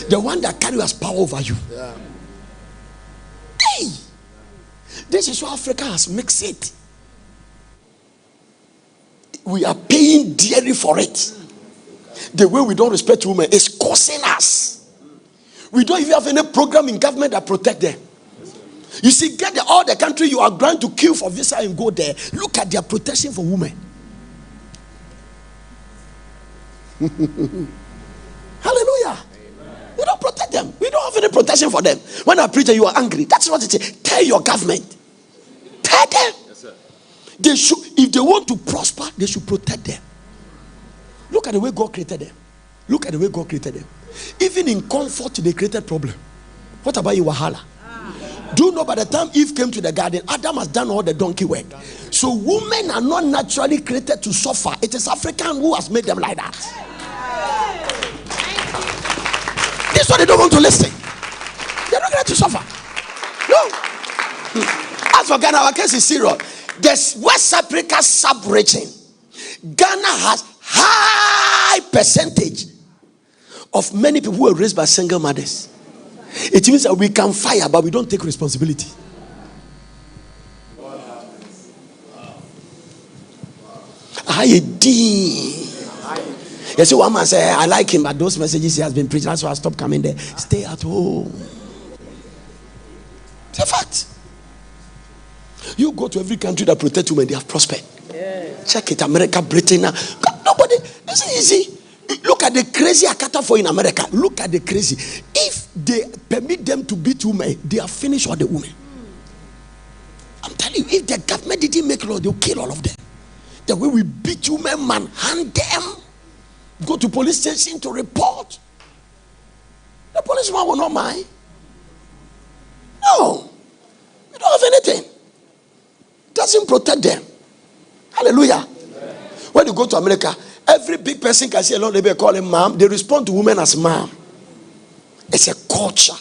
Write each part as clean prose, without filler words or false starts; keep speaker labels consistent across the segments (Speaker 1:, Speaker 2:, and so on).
Speaker 1: The one that carries power over you.
Speaker 2: Yeah.
Speaker 1: Hey, this is what Africa has mixed it. We are paying dearly for it. The way we don't respect women is costing us. We don't even have any program in government that protect them. You see, get all the country you are going to kill for visa and go there. Look at their protection for women. Hallelujah. Amen. We don't protect them. We don't have any protection for them. When I preach and you are angry, that's what it is. Tell your government. Tell them. Yes, sir. They should, if they want to prosper, they should protect them. Look at the way God created them. Look at the way God created them. Even in comfort, they created problem. What about you, Wahala? Do you know by the time Eve came to the garden, Adam has done all the donkey work. So women are not naturally created to suffer. It is African who has made them like that. This is why they don't want to listen. They're not created to suffer. No. As for Ghana, our case is serious. The West Africa sub-region, Ghana has high percentage of many people who are raised by single mothers. It means that we can fire, but we don't take responsibility. You see, one man say, I like him, but those messages he has been preaching, that's why I stopped coming there. Stay at home. It's a fact. You go to every country that protect women, they have prospered. Yeah. Check it, America, Britain. Nobody, this is easy. Look at the crazy Akata for in America. Look at the crazy. If they permit them to beat women, they are finished all the women. I'm telling you, if the government didn't make law, they'll kill all of them. The way we beat women, man, hand them, go to police station to report. The policeman will not mind. No, we don't have anything. Doesn't protect them. Hallelujah. Amen. When you go to America, every big person can see a lot of people call him mom. They respond to women as mom. It's a culture.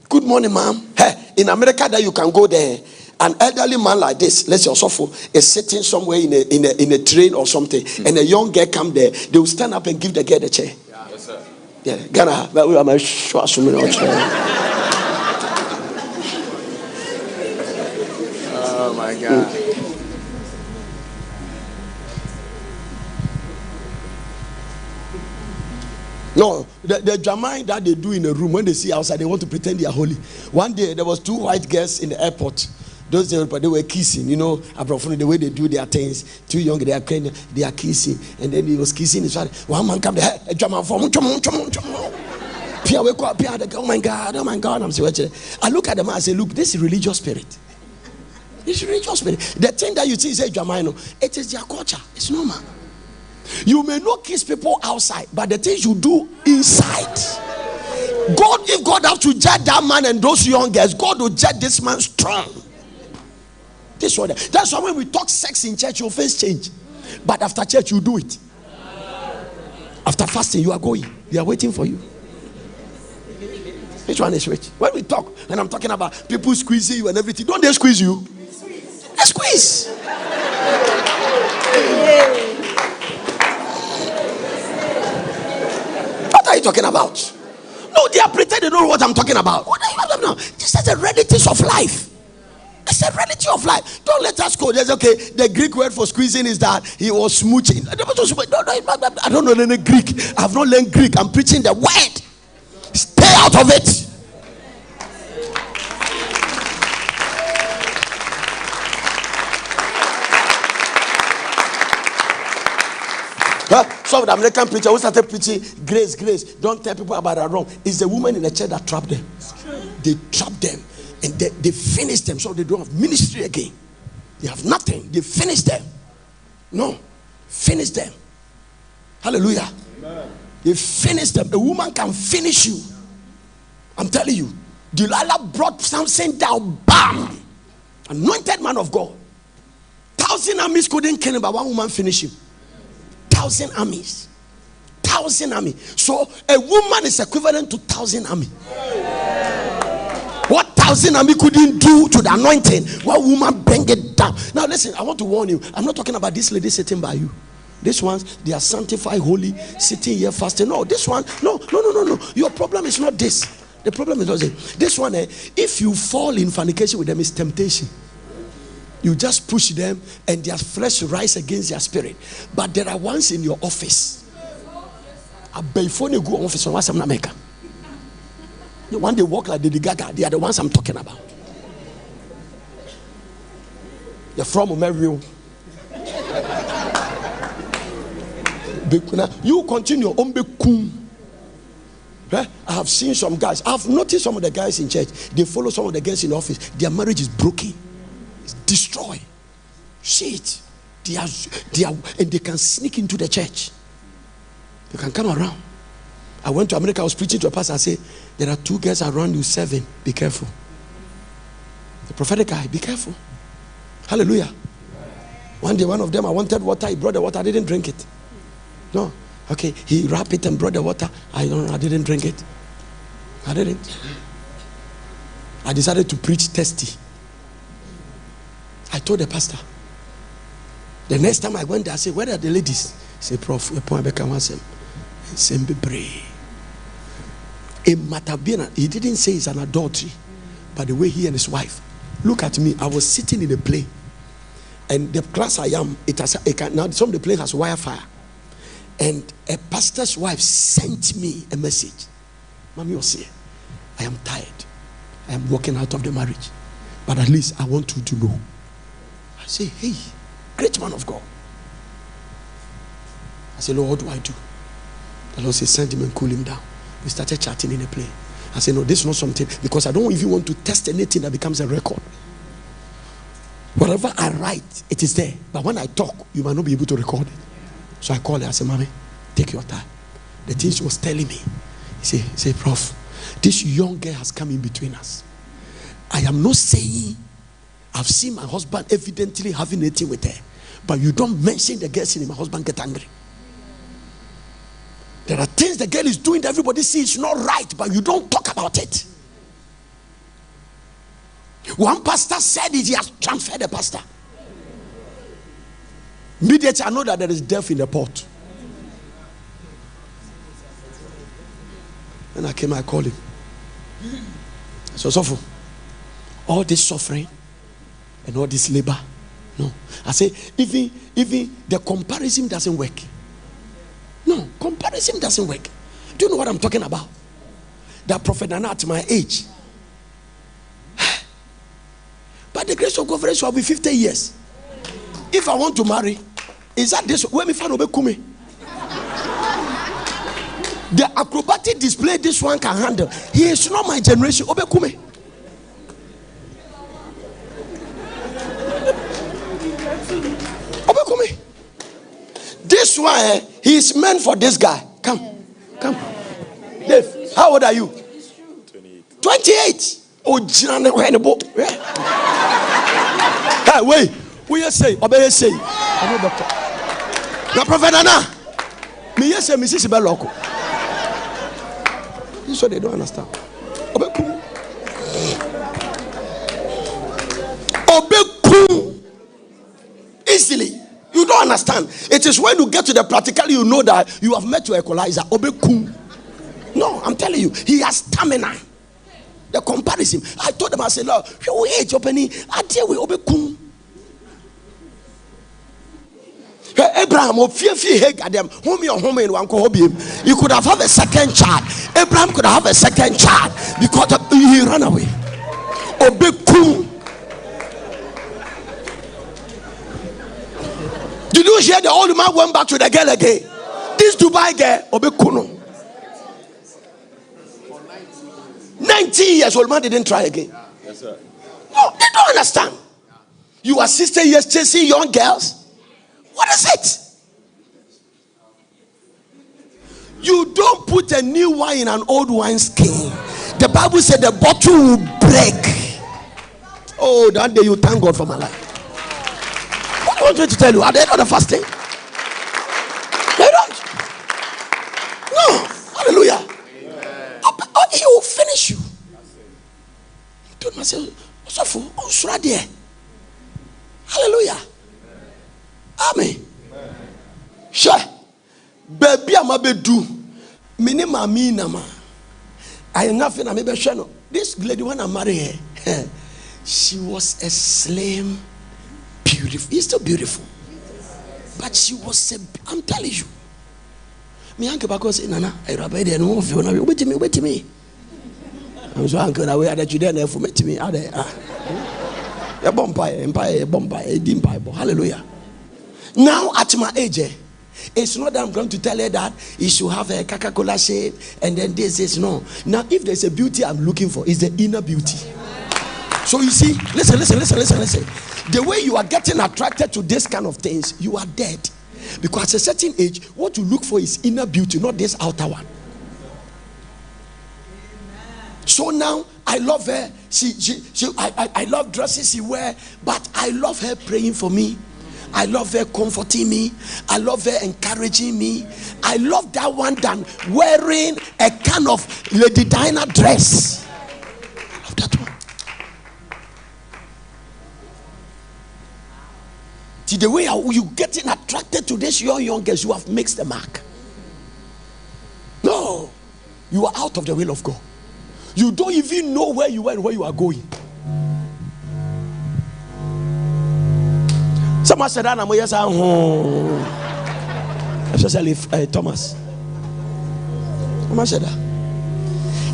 Speaker 1: Good morning, mom. Hey, in America, that you can go there. An elderly man like this, let's say Osofo, is sitting somewhere in a train or something, and a young girl come there. They will stand up and give the girl the chair. Yeah, yes, sir. Yeah, Ghana, but we are sure assuming our chair.
Speaker 2: Oh my God.
Speaker 1: No, the Jamaican that they do in a room, when they see outside, they want to pretend they are holy. One day, there was 2 white girls in the airport. Those days, they were kissing, you know, the way they do their things. 2 young, they are kissing. And then he was kissing his father. One man come there, a German form, Pia wake up, Pia, oh my God, I'm saying, I look at the man and say, look, this is religious spirit. This is religious spirit. The thing that you see is a Jamaican, it is their culture. It's normal. You may not kiss people outside, but the things you do inside. God, if God has to judge that man and those young girls, God will judge this man strong. This one. That's why when we talk sex in church, your face change. But after church, you do it. After fasting, you are going. They are waiting for you. Which one is which? When we talk, and I'm talking about people squeezing you and everything, don't they squeeze you? They squeeze. What are you talking about? No, they are pretending they don't know what I'm talking about. What are you talking about? This is the realities of life. It's a reality of life. Don't let us go. There's okay. The Greek word for squeezing is that he was smooching. No, I don't know any Greek. I've not learned Greek. I'm preaching the word. Stay out of it. Some of the American preachers who started preaching grace, don't tell people about that wrong. It's the woman in the church that trapped them. They trapped them and they finished them, so they don't have ministry again. They have nothing. They finished them. No, finish them. Hallelujah. Amen. They finished them. A woman can finish you. I'm telling you. Delilah brought Samson down. Bam! Anointed man of God. 1,000 armies couldn't kill him, but one woman finished him. 1,000 armies. 1,000 armies. So a woman is equivalent to 1,000 armies. What 1,000 army couldn't do to the anointing, one woman bring it down. Now listen, I want to warn you. I'm not talking about this lady sitting by you. This ones, they are sanctified, holy, sitting here fasting. No, this one, no. Your problem is not this. The problem is not this. This one, if you fall in fornication with them, it's temptation. You just push them and their flesh rise against their spirit. But there are ones in your office. Before you go office, the one they walk like the Gaga, they are the ones I'm talking about. You're from America. You continue. I have seen some guys. I've noticed some of the guys in church. They follow some of the guys in the office. Their marriage is broken. It's destroyed. See it. They are, and they can sneak into the church. You can come around. I went to America. I was preaching to a pastor. I said, there are 2 girls around you serving. Be careful. The prophetic guy, be careful. Hallelujah. One day, one of them, I wanted water. He brought the water. I didn't drink it. No. Okay. He wrapped it and brought the water. I didn't drink it. I didn't. I decided to preach testy. I told the pastor. The next time I went there, I said, where are the ladies? He said, Prof, he didn't say it's an adultery, but the way he and his wife. Look at me. I was sitting in a plane, and the class I am, now some of the plane has Wi-Fi, and a pastor's wife sent me a message. Mommy was here. I am tired. I am walking out of the marriage, but at least I want you to know. I say, hey, great man of God. I said, Lord, what do I do? The Lord said, send him and cool him down. We started chatting in a plane. I said, no, this is not something, because I don't even want to test anything that becomes a record. Whatever I write, it is there. But when I talk, you might not be able to record it. So I called her. I said, Mommy, take your time. The thing she was telling me. He said, Prof, this young girl has come in between us. I am not saying I've seen my husband evidently having anything with her, but you don't mention the girl seeing my husband get angry. There are things the girl is doing that everybody sees it's not right, but you don't talk about it. One pastor said it, he has transferred the pastor. Immediately I know that there is death in the pot. When I came, I called him. So suffer. All this suffering and all this labor. No. I say, even the comparison doesn't work. No, comparison doesn't work. Do you know what I'm talking about? That Prophet Nana at my age. By the grace of God, very soon I'll be 50 years. If I want to marry, is that this? Where me find Obekume? The acrobatic display this one can handle. He is not my generation. Obekume. Obekume. This one, he is meant for this guy. Come. Dave, how old are you? 28. Oh, hey, wait. We say, obey say. I'm not doctor. Now, Prophet Anna. Me yes, Mrs. Beloko. This is what they don't understand. Obeku. Easily. You don't understand. It is when you get to the practical, you know that you have met your equalizer. Obeku. No, I'm telling you, he has stamina. The comparison. I told them, I said, Lord, you age opening. I deal with Obeku. Abraham, you could have had a second child. Abraham could have a second child because he ran away. Obeku. Did you hear the old man went back to the girl again? This Dubai girl, Obekuno. 19 years old man didn't try again. Yes, sir. No, they don't understand. You are 60 years chasing young girls. What is it? You don't put a new wine in an old wine skin. The Bible said the bottle will break. Oh, that day you thank God for my life. What do I want me to tell you? Are they not the fasting? They don't. No. Hallelujah. He will finish you. I told myself, what's right there? Hallelujah. Amen. bedu minima minama. I am nothing. I'm maybe sure. This lady when I married her, she was a slim, beautiful. She's still beautiful, but she was I'm telling you. Me uncle Bako say, Nana, I rabbi there no of you. Wait to me. I'm so uncle away that you there for me to me. A empire. Hallelujah. Now at my age, it's not that I'm going to tell her that you should have a Coca-Cola shade and then this is no. Now, if there's a beauty I'm looking for, is the inner beauty. So you see, listen. The way you are getting attracted to this kind of things, you are dead. Because at a certain age, what you look for is inner beauty, not this outer one. So now I love her. I love dresses she wear, but I love her praying for me. I love her comforting me. I love her encouraging me. I love that one than wearing a kind of Lady Diana dress. I love that one. See the way you getting attracted to this young girls, you have mixed the mark. No, you are out of the will of God. You don't even know where you are and where you are going. Someone said, "I'm yes, especially Thomas." Someone said that.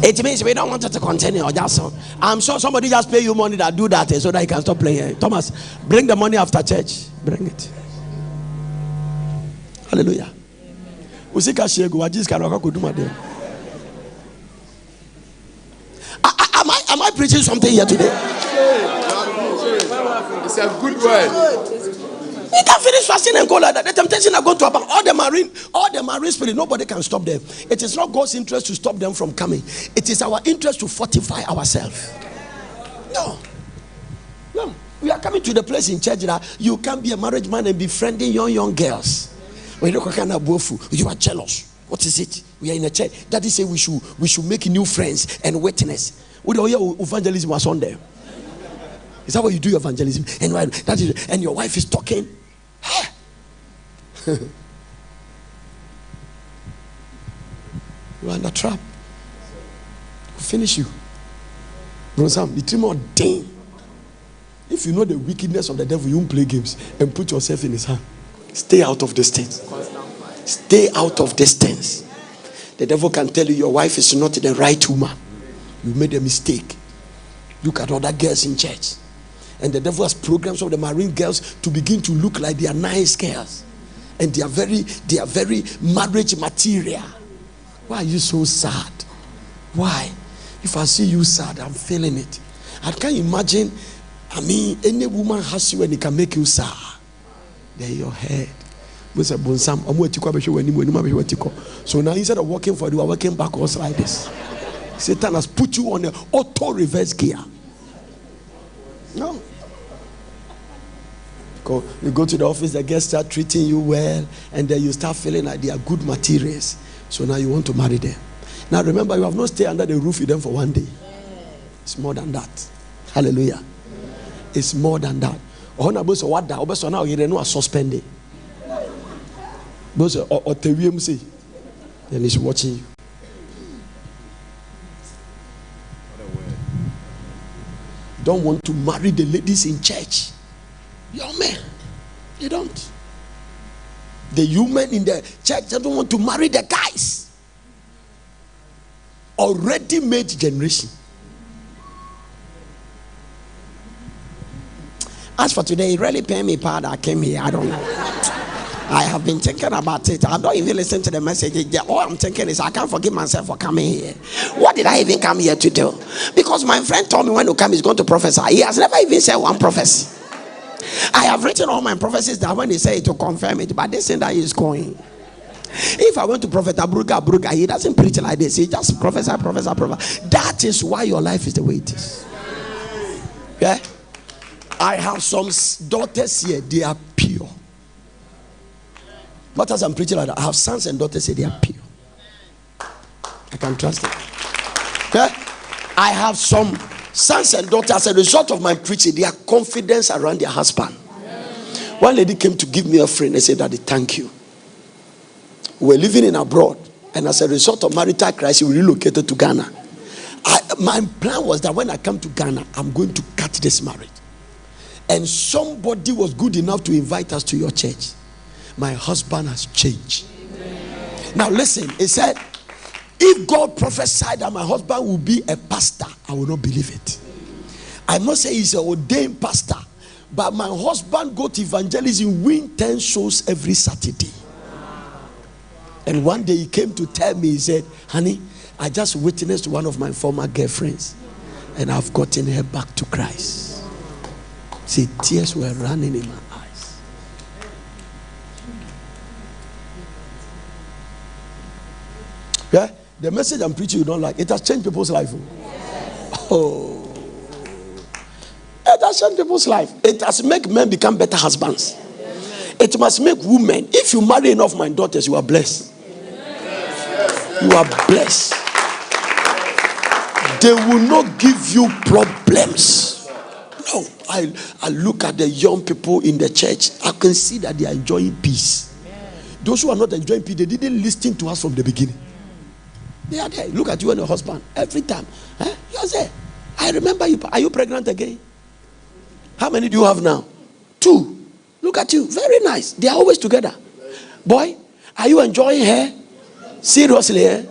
Speaker 1: It means we don't want it to continue or just. I'm sure somebody just pay you money that do that so that you can stop playing. Thomas, bring the money after church. Bring it. Hallelujah. Am I preaching something here today?
Speaker 2: It's a good word.
Speaker 1: You can finish fasting and go like that. The temptation are going to happen. All the marine spirit, nobody can stop them. It is not God's interest to stop them from coming. It is our interest to fortify ourselves. No. We are coming to the place in church that you can't be a married man and be friending young girls. When you are jealous. What is it? We are in a church. Daddy say we should make new friends and witness. What do you evangelism was on there? Is that what you do, evangelism? And your wife is talking. You are in the trap. We'll finish you. Bro Sam, the more dang. If you know the wickedness of the devil, you won't play games and put yourself in his hand. Stay out of distance. Stay out of distance. The devil can tell you your wife is not the right woman. You made a mistake. Look at other girls in church. And the devil has programs of the marine girls to begin to look like they are nice girls. And they are very marriage material. Why are you so sad? Why? If I see you sad, I'm feeling it. I can't imagine, any woman has you and it can make you sad. They're your head. So now instead of working for you, you are working backwards like this. Satan has put you on an auto reverse gear. No. You go to the office, the guests start treating you well, and then you start feeling like they are good materials. So now you want to marry them. Now remember, you have not stayed under the roof with them for one day. It's more than that. Hallelujah. It's more than that. Now you suspended. Then he's watching you. Don't want to marry the ladies in church. Young men, they don't. The women in the church don't want to marry the guys. Already made generation. As for today, it really paid me part. I came here. I don't know. I have been thinking about it. I don't even listen to the message. All I'm thinking is I can't forgive myself for coming here. What did I even come here to do? Because my friend told me when you come, he's going to prophesy. He has never even said one prophecy. I have written all my prophecies that when they say it to confirm it, but they say that he's going. If I went to Prophet Abruga, he doesn't preach like this. He just prophesy. That is why your life is the way it is. Yeah? I have some daughters here, they are pure. Not as I'm preaching like that. I have sons and daughters say they are pure. I can trust them. Okay? I have some sons and daughters as a result of my preaching, their confidence around their husband. One lady came to give me a friend and said, Daddy, thank you. We were living in abroad, and as a result of marital crisis, we relocated to Ghana. My plan was that when I come to Ghana, I'm going to cut this marriage. And somebody was good enough to invite us to your church. My husband has changed. Amen. Now listen, he said, if God prophesied that my husband will be a pastor, I will not believe it. I must say he's an ordained pastor, but my husband go to evangelism, win 10 shows every Saturday. And one day he came to tell me, he said, honey, I just witnessed one of my former girlfriends, and I've gotten her back to Christ. See, tears were running in my eyes. Yeah, the message I'm preaching you don't like. It has changed people's life. Oh, it has changed people's life. It has made men become better husbands. It must make women. If you marry enough my daughters, you are blessed. You are blessed. They will not give you problems. No, I look at the young people in the church. I can see that they are enjoying peace. Those who are not enjoying peace, they didn't listen to us from the beginning. They are there. Look at you and your husband every time. You are there. I remember you. Are you pregnant again? How many do you have now? 2. Look at you. Very nice. They are always together. Boy, are you enjoying her? Seriously,